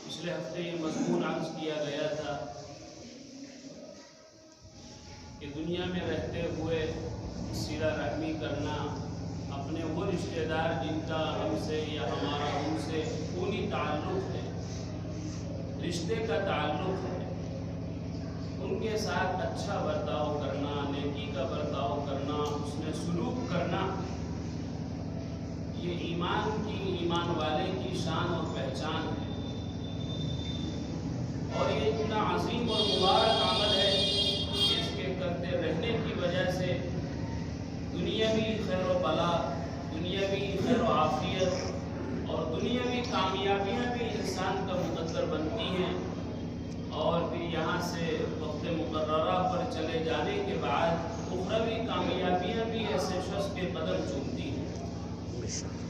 پچھلے ہفتے یہ مضمون عرض کیا گیا تھا کہ دنیا میں رہتے ہوئے صلہ رحمی کرنا، اپنے وہ رشتہ دار جن کا ہم سے یا ہمارا ان سے خونی تعلق ہے، رشتے کا تعلق ہے، ان کے ساتھ اچھا برتاؤ کرنا، نیکی کا برتاؤ کرنا، اس میں سلوک کرنا، یہ ایمان والے کی شان اور پہچان ہے، اور یہ اتنا عظیم اور مبارک عمل ہے کہ اس کے کرتے رہنے کی وجہ سے دنیاوی خیر و بلا، دنیاوی خیر و عافیت اور دنیاوی کامیابیاں بھی انسان کا مقدر بنتی ہیں، اور پھر یہاں سے وقت مقررہ پر چلے جانے کے بعد اخروی کامیابیاں بھی ایسے شخص کے قدم چومتی ہیں۔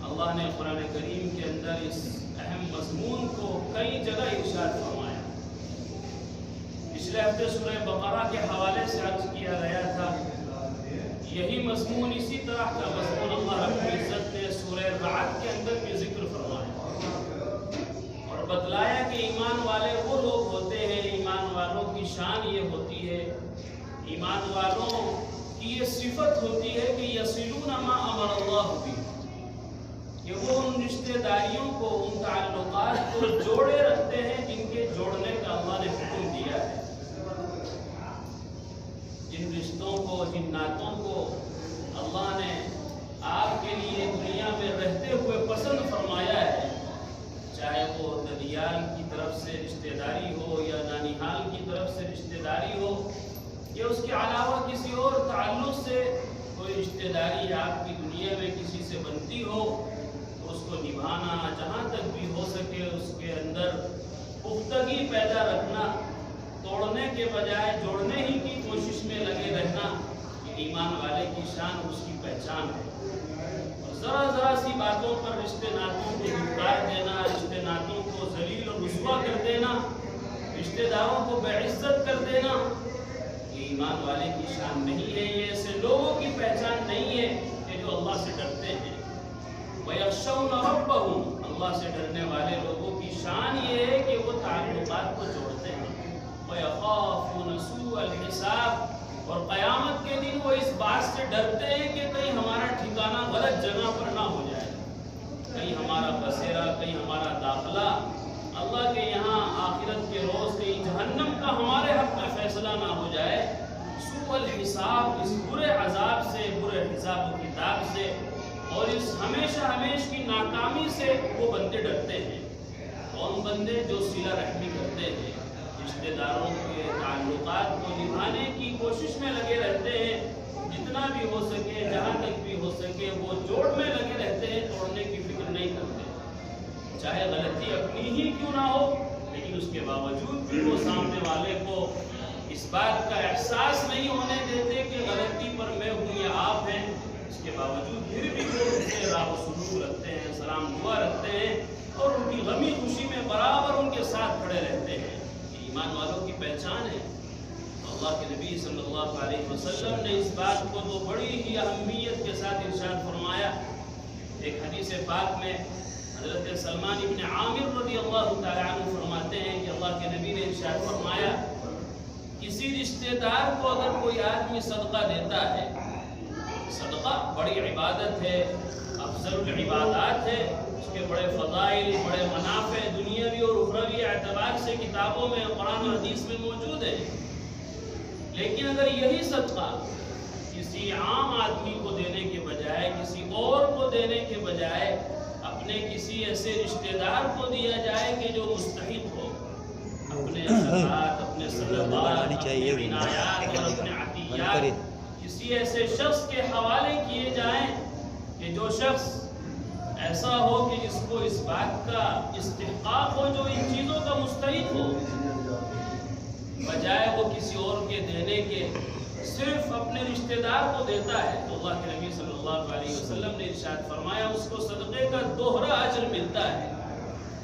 اللہ نے قرآن کریم کے اندر اس اہم مضمون کو کئی جگہ ارشاد فرمایا۔ پچھلے ہفتے سورہ بقرہ کے حوالے سے عرض کیا گیا تھا، یہی مضمون، اسی طرح کا مضمون اللہ رب العزت نے سورہ رعد کے اندر بھی ذکر فرمایا اور بتلایا کہ ایمان والے وہ لوگ ہوتے ہیں، ایمان والوں کی شان یہ ہوتی ہے، ایمان والوں کی یہ صفت ہوتی ہے کہ یصلون ما امر اللہ بہ، کہ وہ ان رشتہ داریوں کو، ان تعلقات کو جوڑے رکھتے ہیں جن کے جوڑنے کا اللہ نے حکم دیا ہے، جن رشتوں کو، جن نعتوں کو اللہ نے آپ کے لیے دنیا میں رہتے ہوئے پسند فرمایا ہے، چاہے وہ ددیال کی طرف سے رشتہ داری ہو یا نانیحال کی طرف سے رشتہ داری ہو یا اس کے علاوہ کسی اور تعلق سے کوئی رشتہ داری آپ کی دنیا میں کسی سے بنتی ہو، تو اس کو نبھانا، جہاں تک بھی ہو سکے اس کے اندر پختگی پیدا رکھنا، توڑنے کے بجائے جوڑنے ہی کی کوشش میں لگے رہنا، یہ ایمان والے کی شان، اس کی پہچان ہے۔ اور ذرا سی باتوں پر رشتے ناتوں کو دھتکار دینا، رشتے ناتوں کو ذلیل و رسوا کر دینا، رشتے داروں کو بے عزت کر دینا، یہ ایمان والے کی شان نہیں ہے، یہ ایسے لوگوں کی پہچان نہیں ہے کہ جو اللہ سے ڈرتے ہیں۔ وَيَخْشَوْنَ رَبَّهُمْ، اللہ سے ڈرنے والے لوگوں کی شان یہ ہے کہ وہ تعلقات کو جوڑتے ہیں۔ وَيَخَافُونَ سُوءَ الْحِسَابِ، اور قیامت کے دن وہ اس بات سے ڈرتے ہیں کہ کہیں ہمارا ٹھکانہ غلط جگہ پر نہ ہو جائے، کہیں ہمارا بسیرا، کہیں ہمارا داخلہ اللہ کے یہاں آخرت کے روز کہیں جہنم کا ہمارے حق میں فیصلہ نہ ہو جائے۔ سوء الحساب، اس برے عذاب سے، برے حساب و کتاب سے اور اس ہمیش کی ناکامی سے وہ بندے ڈرتے ہیں۔ کون بندے؟ جو صلہ رحمی کرتے ہیں، رشتہ داروں کے تعلقات کو نبھانے کی کوشش میں لگے رہتے ہیں، جتنا بھی ہو سکے، جہاں تک بھی ہو سکے وہ جوڑ میں لگے رہتے ہیں، توڑنے کی فکر نہیں کرتے، چاہے غلطی اپنی ہی کیوں نہ ہو، لیکن اس کے باوجود بھی وہ سامنے والے کو اس بات کا احساس نہیں ہونے دیتے کہ غلطی پر میں ہوں یا آپ ہیں، اس کے باوجود پھر بھی وہ ان سے راہ و سلوک رکھتے ہیں، سلام دعا رکھتے ہیں اور ان کی غمی خوشی میں برابر ان کے ساتھ کھڑے رہتے ہیں۔ یہ ایمان والوں کی پہچان ہے۔ اللہ کے نبی صلی اللہ علیہ وسلم نے اس بات کو تو بڑی ہی اہمیت کے ساتھ ارشاد فرمایا۔ ایک حدیث پاک میں حضرت سلمان ابن عامر رضی اللہ تعالیٰ عنہ فرماتے ہیں کہ اللہ کے نبی نے ارشاد فرمایا، کسی رشتہ دار کو اگر کوئی آدمی صدقہ دیتا ہے، صدقہ بڑی عبادت ہے، افضل العبادات ہے، اس کے بڑے فضائل، بڑے منافع دنیاوی اور اخروی اعتبار سے کتابوں میں، قرآن و حدیث میں موجود ہے، لیکن اگر یہی صدقہ کسی عام آدمی کو دینے کے بجائے، کسی اور کو دینے کے بجائے اپنے کسی ایسے رشتہ دار کو دیا جائے کہ جو مستحق ہو، اپنے زکوٰۃ، اپنے صدقات، اپنے عنایات اور اپنے عطیات کسی ایسے شخص کے حوالے کیے جائیں کہ جو شخص ایسا ہو کہ جس کو اس بات کا استحقاق ہو، جو ان چیزوں کا مستحق ہو، بجائے وہ کسی اور کے دینے کے صرف اپنے رشتہ دار کو دیتا ہے تو اللہ کے نبی صلی اللہ علیہ وسلم نے ارشاد فرمایا اس کو صدقے کا دوہرا اجر ملتا ہے،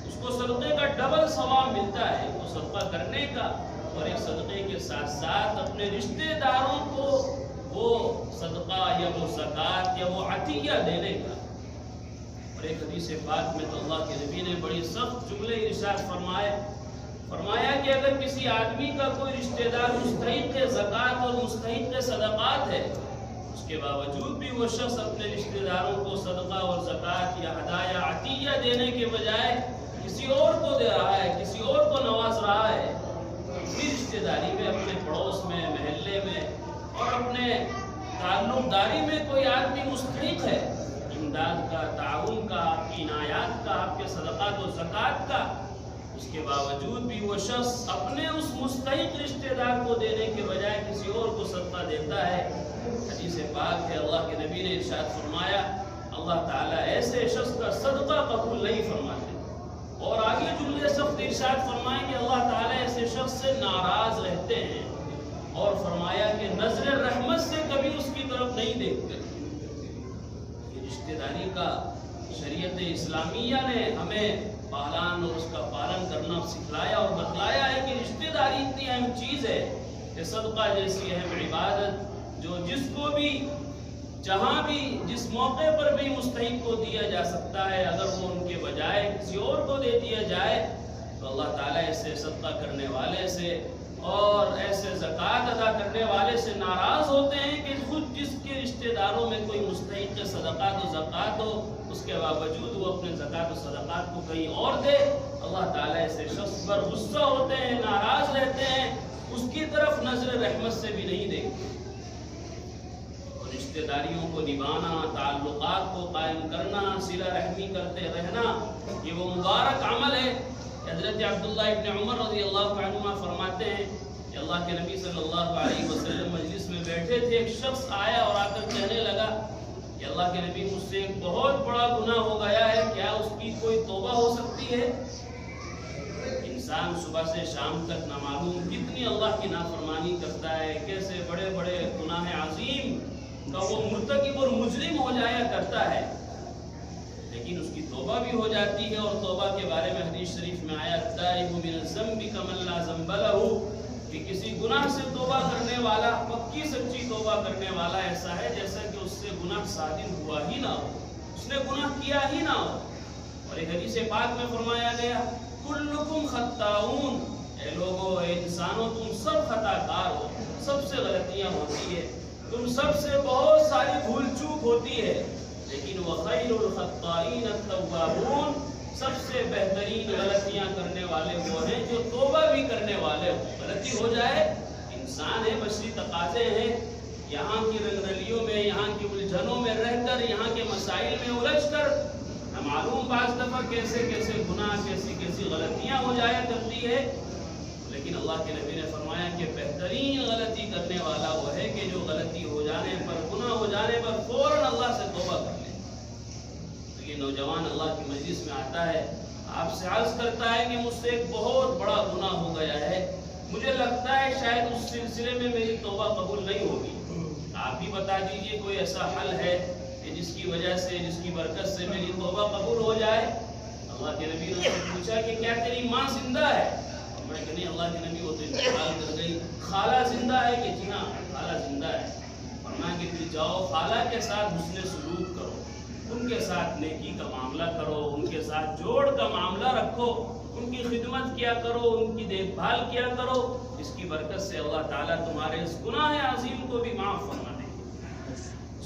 اس کو صدقے کا ڈبل ثواب ملتا ہے، وہ صدقہ کرنے کا اور ایک صدقے کے ساتھ ساتھ اپنے رشتہ داروں کو وہ صدقہ یا وہ زکوٰۃ یا وہ عطیہ دینے کا۔ اور ایک حدیث پاک میں تو اللہ کے نبی نے بڑی سخت جملے ارشاد فرمایا کہ اگر کسی آدمی کا کوئی رشتہ دار مستحق زکوٰۃ اور مستحق صدقات ہے، اس کے باوجود بھی وہ شخص اپنے رشتہ داروں کو صدقہ اور زکوٰۃ یا ہدایہ عطیہ دینے کے بجائے کسی اور کو دے رہا ہے، کسی اور کو نواز رہا ہے، اپنی رشتہ داری میں، اپنے پڑوس میں، محلے میں اور اپنے تعلق داری میں کوئی آدمی مستحق ہے امداد کا، تعاون کا، آپ کی عنایات کا، آپ کے صدقات و زکوٰۃ کا، اس کے باوجود بھی وہ شخص اپنے اس مستحق رشتہ دار کو دینے کے بجائے کسی اور کو صدقہ دیتا ہے۔ حدیث پاک ہے، اللہ کے نبی نے ارشاد فرمایا اللہ تعالیٰ ایسے شخص کا صدقہ قبول نہیں فرماتے، اور آگے جملے سخت ارشاد فرمائیں کہ اللہ تعالیٰ ایسے شخص سے ناراض رہتے ہیں، اور فرمایا کہ نظر رحمت سے کبھی اس کی طرف نہیں دیکھتے۔ یہ رشتہ داری کا شریعت اسلامیہ نے ہمیں پالان اور اس کا پالن کرنا سکھلایا اور بتلایا ہے کہ رشتہ داری اتنی اہم چیز ہے کہ صدقہ جیسی اہم عبادت جو جس کو بھی جہاں بھی جس موقع پر بھی مستحق کو دیا جا سکتا ہے، اگر وہ ان کے بجائے کسی اور کو دے دیا جائے تو اللہ تعالیٰ ایسے صدقہ کرنے والے سے اور ایسے زکوٰۃ ادا کرنے والے سے ناراض ہوتے ہیں کہ خود جس کے رشتہ داروں میں کوئی مستحق صدقات و زکوٰۃ ہو، اس کے باوجود وہ اپنے زکوٰۃ و صدقات کو کہیں اور دے، اللہ تعالیٰ ایسے شخص پر غصہ ہوتے ہیں، ناراض رہتے ہیں، اس کی طرف نظر رحمت سے بھی نہیں دیکھتے۔ اور رشتہ داریوں کو نبھانا، تعلقات کو قائم کرنا، صلہ رحمی کرتے رہنا، یہ وہ مبارک عمل ہے۔ حضرت عبداللہ ابن عمر رضی اللہ عنہما فرماتے ہیں کہ اللہ کے نبی صلی اللہ علیہ وسلم مجلس میں بیٹھے تھے، ایک شخص آیا اور آ کر کہنے لگا کہ اللہ کے نبی مجھ سے ایک بہت بڑا گناہ ہو گیا ہے، کیا اس کی کوئی توبہ ہو سکتی ہے؟ انسان صبح سے شام تک نہ معلوم کتنی اللہ کی نافرمانی کرتا ہے، کیسے بڑے بڑے گناہ عظیم کا وہ مرتکب اور مجرم ہو جایا کرتا ہے، لیکن اس کی توبہ بھی ہو جاتی ہے۔ اور توبہ کے بارے میں حدیث شریف میں آیا التائب من الذنب کمن لا ذنب له، کہ کسی گناہ سے توبہ کرنے والا، پکی سچی توبہ کرنے والا ایسا ہے جیسا کہ اس سے گناہ صادر ہوا ہی نہ ہو، اس نے گناہ کیا ہی نہ ہو۔ اور ایک حدیث پاک میں فرمایا گیا کلکم خطاؤن، اے لوگو، اے انسانوں، تم سب خطا کار ہو، سب سے غلطیاں ہوتی ہے، تم سب سے بہت ساری بھول چوک ہوتی ہے، لیکن وَخَيْرُ الْخَطَّائِينَ التَّوَّابُونَ، سب سے بہترین غلطیاں کرنے والے وہ ہیں جو توبہ بھی کرنے والے ہوں۔ غلطی ہو جائے، انسان ہے، بشری تقاضے ہیں، یہاں کی رنگرلیوں میں، یہاں کی الجھنوں میں رہ کر، یہاں کے مسائل میں الجھ کر نہ معلوم بعض دفعہ کیسے کیسے گناہ، کیسی کیسی غلطیاں ہو جایا کرتی ہے، لیکن اللہ کے نبی نے فرمایا کہ بہترین غلطی کرنے والا وہ ہے کہ جو غلطی ہو جانے پر، گناہ ہو جانے پر فوراً اللہ سے توبہ کر لے۔ تو یہ نوجوان اللہ کی مجلس میں آتا ہے، آپ سے عرض کرتا ہے کہ مجھ سے ایک بہت بڑا گناہ ہو گیا ہے، مجھے لگتا ہے شاید اس سلسلے میں میری توبہ قبول نہیں ہوگی، آپ ہی بتا دیجئے کوئی ایسا حل ہے کہ جس کی وجہ سے، جس کی برکت سے میری توبہ قبول ہو جائے۔ اللہ کے نبی نے اس سے پوچھا کہ کیا تیری ماں زندہ ہے؟ میں کہ نہیں اللہ کے نبی، وہ تو انتقال کر گئی۔ خالہ زندہ ہے؟ کہ جی ہاں خالہ زندہ ہے۔ فرمایا کہ پھر جاؤ خالہ کے ساتھ حسن سلوک کرو، ان کے ساتھ نیکی کا معاملہ کرو، ان کے ساتھ جوڑ کا معاملہ رکھو، ان کی خدمت کیا کرو، ان کی دیکھ بھال کیا کرو، اس کی برکت سے اللہ تعالیٰ تمہارے اس گناہ عظیم کو بھی معاف فرما دے۔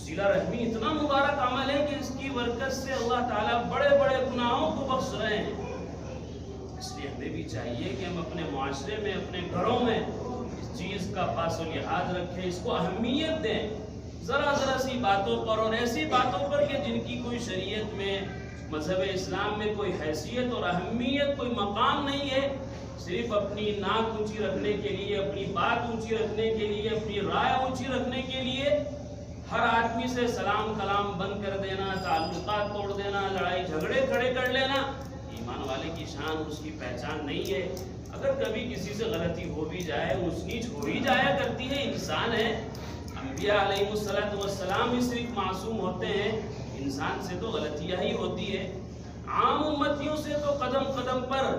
صلہ رحمی اتنا مبارک عمل ہے کہ اس کی برکت سے اللہ تعالیٰ بڑے بڑے گناہوں کو بخش رہے ہیں۔ اس لیے ہمیں بھی چاہیے کہ ہم اپنے معاشرے میں، اپنے گھروں میں اس چیز کا پاس و لحاظ رکھیں، اس کو اہمیت دیں، ذرا ذرا سی باتوں پر اور ایسی باتوں پر کہ جن کی کوئی شریعت میں، مذہب اسلام میں کوئی حیثیت اور اہمیت، کوئی مقام نہیں ہے، صرف اپنی ناک اونچی رکھنے کے لیے، اپنی بات اونچی رکھنے کے لیے، اپنی رائے اونچی رکھنے کے لیے ہر آدمی سے سلام کلام بند کر دینا، تعلقات توڑ دینا، لڑائی جھگڑے کھڑے کر لینا، یہ ایمان والے کی شان اور اس کی پہچان نہیں ہے. اگر کبھی کسی سے غلطی ہو بھی جائے, اونچ نیچ ہو ہی جایا کرتی ہے, انسان ہے. انبیاء علیہ السلام بھی صرف معصوم ہوتے ہیں, انسان سے تو غلطیاں ہی ہوتی ہے. عام امتیوں سے تو قدم قدم پر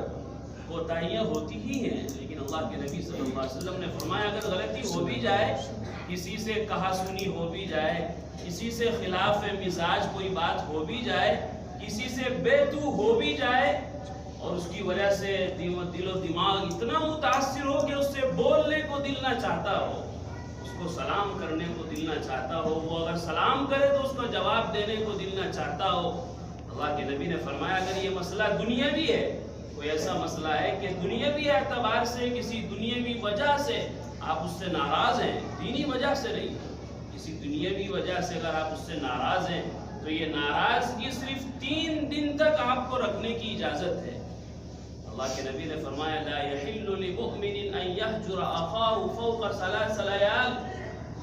کوتاہیاں ہوتی ہی ہیں, لیکن اللہ کے نبی صلی اللہ علیہ وسلم نے فرمایا اگر غلطی ہو بھی جائے, کسی سے کہا سنی ہو بھی جائے, کسی سے خلاف مزاج کوئی بات ہو بھی جائے, کسی سے بے تو ہو بھی جائے, اور اس کی وجہ سے دل و دماغ اتنا متاثر ہو کہ اس سے بولنے کو دل نہ چاہتا ہو, اس کو سلام کرنے کو دل نہ چاہتا ہو, وہ اگر سلام کرے تو اس کا جواب دینے کو دل نہ چاہتا ہو. اللہ کے نبی نے فرمایا اگر یہ مسئلہ دنیاوی ہے, کوئی ایسا مسئلہ ہے کہ دنیاوی اعتبار سے کسی دنیاوی وجہ سے آپ اس سے ناراض ہیں, دینی وجہ سے نہیں, کسی دنیاوی وجہ سے اگر آپ اس سے ناراض ہیں تو یہ ناراضگی صرف 3 دن تک آپ کو رکھنے کی اجازت ہے. اللہ کے نبی نے فرمایا لا يحل لمؤمن ان يهجر اخاه فوق 3 ليال,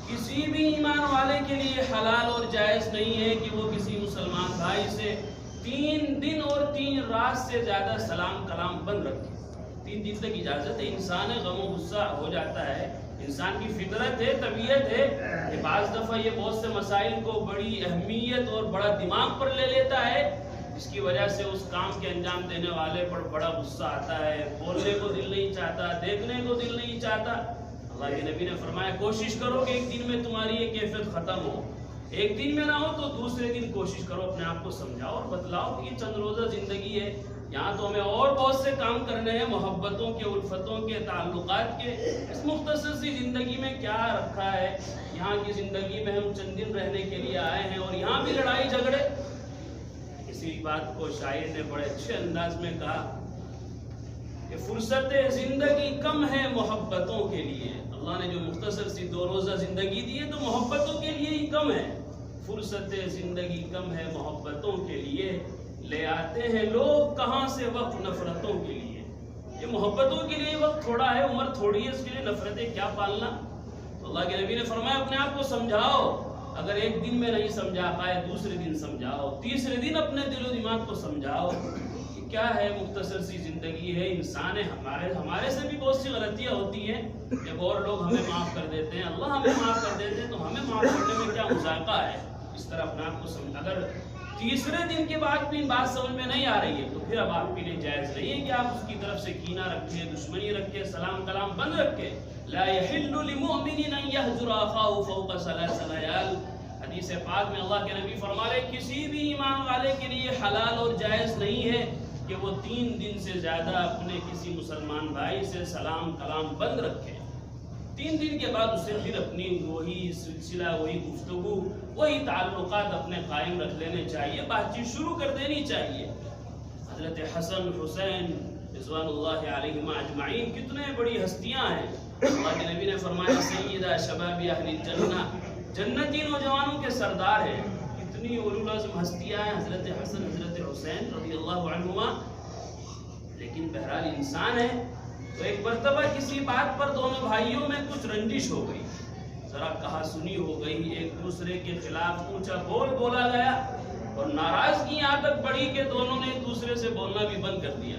کسی بھی ایمان والے کے لیے حلال اور جائز نہیں ہے کہ وہ کسی مسلمان بھائی سے 3 دن اور 3 رات سے زیادہ سلام کلام بند رکھے. 3 دن تک اجازت ہے. انسان غم و غصہ ہو جاتا ہے, انسان کی فطرت ہے, طبیعت ہے کہ بعض دفعہ یہ بہت سے مسائل کو بڑی اہمیت اور بڑا دماغ پر لے لیتا ہے, اس کی وجہ سے اس کام کے انجام دینے والے پر بڑا غصہ آتا ہے, بولنے کو دل نہیں چاہتا, دیکھنے کو دل نہیں چاہتا. اللہ کے نبی نے فرمایا کوشش کرو کہ ایک دن میں تمہاری یہ کیفیت ختم ہو, ایک دن میں نہ ہو تو دوسرے دن کوشش کرو اپنے آپ کو سمجھاؤ اور بتلاؤ کہ یہ چند روزہ زندگی ہے, یہاں تو ہمیں اور بہت سے کام کرنے ہیں, محبتوں کے, الفتوں کے, تعلقات کے. اس مختصر سی زندگی میں کیا رکھا ہے؟ یہاں کی زندگی میں ہم چند دن رہنے کے لیے آئے ہیں اور یہاں بھی لڑائی جھگڑے. اسی بات کو شاعر نے بڑے اچھے انداز میں کہا کہ فرصت زندگی کم ہے محبتوں کے لیے. اللہ نے جو مختصر سی 2 روزہ زندگی دی ہے تو محبتوں کے لیے ہی کم ہے. فرصت زندگی کم ہے محبتوں کے لیے, لے آتے ہیں لوگ کہاں سے وقت نفرتوں کے لیے. یہ محبتوں کے لیے وقت تھوڑا ہے, عمر تھوڑی ہے, اس کے لیے نفرتیں کیا پالنا. تو اللہ کے نبی نے فرمایا اپنے آپ کو سمجھاؤ, اگر ایک دن میں نہیں سمجھا پائے دوسرے دن سمجھاؤ, تیسرے دن اپنے دل و دماغ کو سمجھاؤ کہ کیا ہے, مختصر سی زندگی ہے, انسان ہے, ہمارے سے بھی بہت سی غلطیاں ہوتی ہیں. جب اور لوگ ہمیں معاف کر دیتے ہیں, اللہ ہمیں معاف کر دیتے ہیں, تو ہمیں معاف کرنے میں کیا مذائقہ ہے. اس طرح اپنے آپ کو سمجھ, اگر تیسرے دن کے بعد بھی بات سمجھ میں نہیں آ رہی ہے تو پھر اب آپ کے لیے جائز نہیں ہے کہ آپ اس کی طرف سے کینہ رکھیں, دشمنی رکھیں, سلام کلام بند رکھیں. لا يحل لمؤمن ان يهجر اخاه فوق 3 ليال. حدیث پاک میں اللہ کے نبی فرما رہے کسی بھی ایمان والے کے لیے حلال اور جائز نہیں ہے کہ وہ 3 دن سے زیادہ اپنے کسی مسلمان بھائی سے سلام کلام بند رکھے. 3 دن کے بعد اسے پھر اپنی وہی سلسلہ, وہی گفتگو, وہی تعلقات اپنے قائم رکھ لینے چاہیے, بات چیت شروع کر دینی چاہیے. حضرت حسن, حسین رضوان اللہ علیہما اجمعین کتنے بڑی ہستیاں ہیں. اللہ کے نبی نے فرمایا سیدہ شباب اہل الجنہ, جنتی نوجوانوں کے سردار ہیں. کتنی اولو العزم ہستیاں ہیں حضرت حسن, حضرت حسین رضی اللہ عنہما. لیکن بہرحال انسان ہے, تو ایک مرتبہ کسی بات پر دونوں بھائیوں میں کچھ رنجش ہو گئی, ذرا کہا سنی ہو گئی, ایک دوسرے کے خلاف اونچا بول بولا گیا اور ناراضگی یہاں تک بڑھی کہ دونوں نے ایک دوسرے سے بولنا بھی بند کر دیا.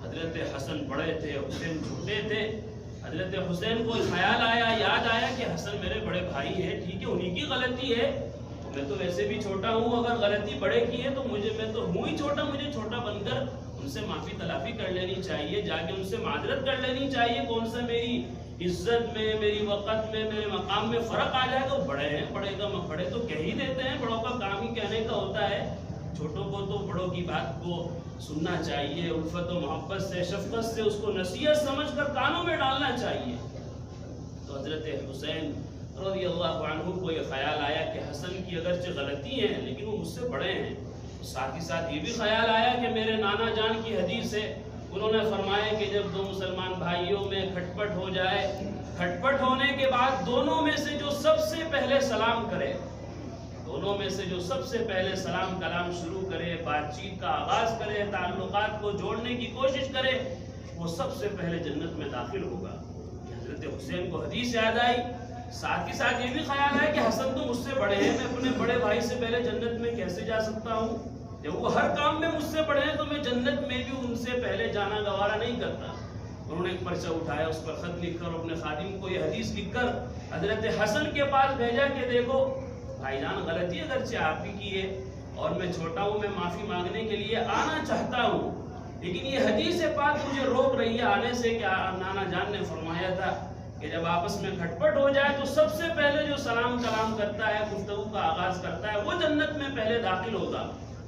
حضرت حسن بڑے تھے, حسین چھوٹے تھے. حضرت حسین کو خیال آیا, یاد آیا کہ حسن میرے بڑے بھائی ہیں, ٹھیک ہے انہی کی غلطی ہے, میں تو ویسے بھی چھوٹا ہوں, اگر غلطی بڑے کی ہے تو میں تو ہوں ہی چھوٹا, مجھے چھوٹا بن کر ان سے معافی تلافی کر لینی چاہیے, جا کے ان سے معذرت کر لینی چاہیے. کون سا میری عزت میں, میری وقت میں, میرے مقام میں فرق آ جائے گا. بڑے ہیں, بڑے تو کہہ ہی دیتے ہیں, بڑوں کا کام ہی کہنے کا ہوتا ہے. چھوٹوں کو تو بڑوں کی بات کو سننا چاہیے, الفت و محبت سے, شفقت سے اس کو نصیحت سمجھ کر کانوں میں ڈالنا چاہیے. تو حضرت حسین رضی اللہ عنہ کو یہ خیال آیا کہ حسن کی اگرچہ غلطی ہے لیکن وہ مجھ سے بڑے ہیں. ساتھ ہی ساتھ یہ بھی خیال آیا کہ میرے نانا جان کی حدیث ہے, انہوں نے فرمایا کہ جب 2 مسلمان بھائیوں میں کھٹپٹ ہو جائے, کھٹپٹ ہونے کے بعد دونوں میں سے جو سب سے پہلے سلام کرے, دونوں میں سے جو سب سے پہلے سلام کلام شروع کرے, بات چیت کا آغاز کرے, تعلقات کو جوڑنے کی کوشش کرے, وہ سب سے پہلے جنت میں داخل ہوگا. حضرت حسین کو حدیث یاد آئی, ساتھ ہی ساتھ یہ بھی خیال ہے کہ حسن تو مجھ سے بڑے ہیں, میں اپنے بڑے بھائی سے پہلے جنت میں کیسے جا سکتا ہوں. جب وہ ہر کام میں مجھ سے بڑے ہیں تو میں جنت میں بھی ان سے پہلے جانا گوارا نہیں کرتا۔ انہوں نے ایک پرچہ اٹھایا، اس پر خط لکھ کر اپنے خادم کو یہ حدیث لکھ کر حضرت حسن کے پاس بھیجا کہ دیکھو بھائی جان، غلطی اگرچہ آپ ہی کی ہے اور میں چھوٹا ہوں، میں معافی مانگنے کے لیے آنا چاہتا ہوں، لیکن یہ حدیث پاک مجھے روک رہی ہے آنے سے کہ نانا جان نے فرمایا تھا کہ جب آپس میں کھٹپٹ ہو جائے تو سب سے پہلے جو سلام کلام کرتا ہے، گفتگو کا آغاز کرتا ہے، وہ جنت میں پہلے داخل ہوگا۔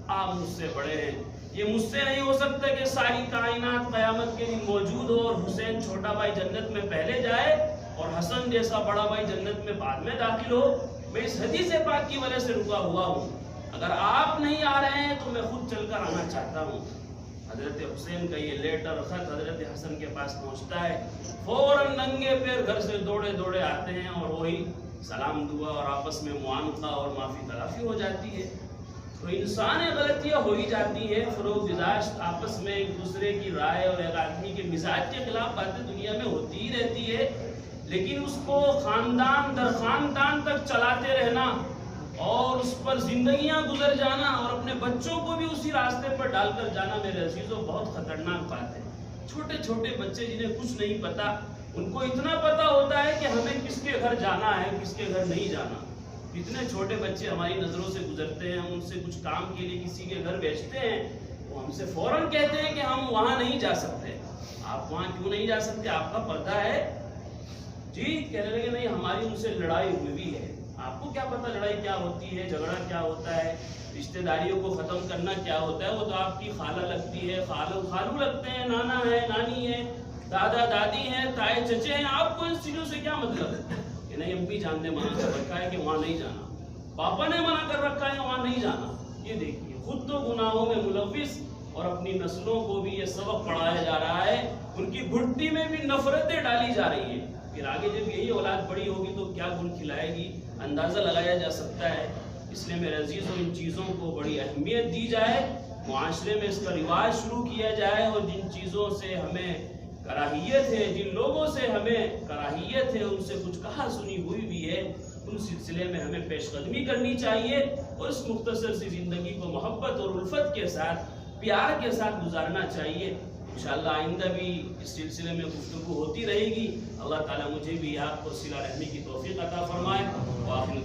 آپ مجھ سے بڑے ہیں، یہ مجھ سے نہیں ہو سکتا کہ ساری کائنات قیامت کے دن موجود ہو اور حسین چھوٹا بھائی جنت میں پہلے جائے اور حسن جیسا بڑا بھائی جنت میں بعد میں داخل ہو۔ میں اس حدیث پاک کی وجہ سے رکا ہوا ہوں، اگر آپ نہیں آ رہے ہیں تو میں خود چل کر آنا چاہتا ہوں۔ حضرت حسین کا یہ لیٹر خط حضرت حسن کے پاس پہنچتا ہے، فوراً ننگے پیر گھر سے دوڑے دوڑے آتے ہیں اور وہی سلام دعا اور آپس میں معانقہ اور معافی تلافی ہو جاتی ہے۔ تو انسان غلطیاں ہو ہی جاتی ہے، فروغ گزاشت آپس میں ایک دوسرے کی رائے اور ایک آدمی کے مزاج کے خلاف باتیں دنیا میں ہوتی ہی رہتی ہے، لیکن اس کو خاندان در خاندان تک چلاتے رہنا اور اس پر زندگیاں گزر جانا اور اپنے بچوں کو بھی اسی راستے پر ڈال کر جانا میرے عزیزوں بہت خطرناک بات ہے۔ چھوٹے چھوٹے بچے جنہیں کچھ نہیں پتا، ان کو اتنا پتا ہوتا ہے کہ ہمیں کس کے گھر جانا ہے، کس کے گھر نہیں جانا۔ اتنے چھوٹے بچے ہماری نظروں سے گزرتے ہیں، ہم ان سے کچھ کام کے لیے کسی کے گھر بھیجتے ہیں، وہ ہم سے فوراً کہتے ہیں کہ ہم وہاں نہیں جا سکتے۔ آپ وہاں کیوں نہیں جا سکتے؟ آپ کا پردہ ہے؟ جی کہنے لگے نہیں ہماری ان سے لڑائی ہوئی بھی ہے۔ آپ کو کیا پتہ لڑائی کیا ہوتی ہے، جھگڑا کیا ہوتا ہے، رشتہ داریوں کو ختم کرنا کیا ہوتا ہے؟ وہ تو آپ کی خالہ لگتی ہے، خالو لگتے ہیں، نانا ہے، نانی ہے، دادا دادی ہیں، تائے چچے ہیں، آپ کو ان چیزوں سے کیا مطلب ہے؟ کہ نہیں امی جان نے منع کر رکھا ہے کہ وہاں نہیں جانا، پاپا نے منع کر رکھا ہے وہاں نہیں جانا۔ یہ دیکھیے خود تو گناہوں میں ملوث اور اپنی نسلوں کو بھی یہ سبق پڑھایا جا رہا ہے، ان کی گھٹی میں بھی نفرتیں ڈالی جا رہی ہیں۔ پھر آگے جب یہی اولاد بڑی ہوگی تو کیا گل کھلائے گی، اندازہ لگایا جا سکتا ہے۔ اس لیے میرے عزیزوں ان چیزوں کو بڑی اہمیت دی جائے، معاشرے میں اس کا رواج شروع کیا جائے، اور جن چیزوں سے ہمیں کراہیت ہے، جن لوگوں سے ہمیں کراہیت ہے، ان سے کچھ کہا سنی ہوئی بھی ہے، ان سلسلے میں ہمیں پیش قدمی کرنی چاہیے اور اس مختصر سی زندگی کو محبت اور الفت کے ساتھ، پیار کے ساتھ گزارنا چاہیے۔ انشاءاللہ آئندہ بھی اس سلسلے میں گفتگو ہوتی رہے گی۔ اللہ تعالیٰ مجھے بھی آپ کو صلہ رحمی کی توفیق عطا فرمائے۔ وآخر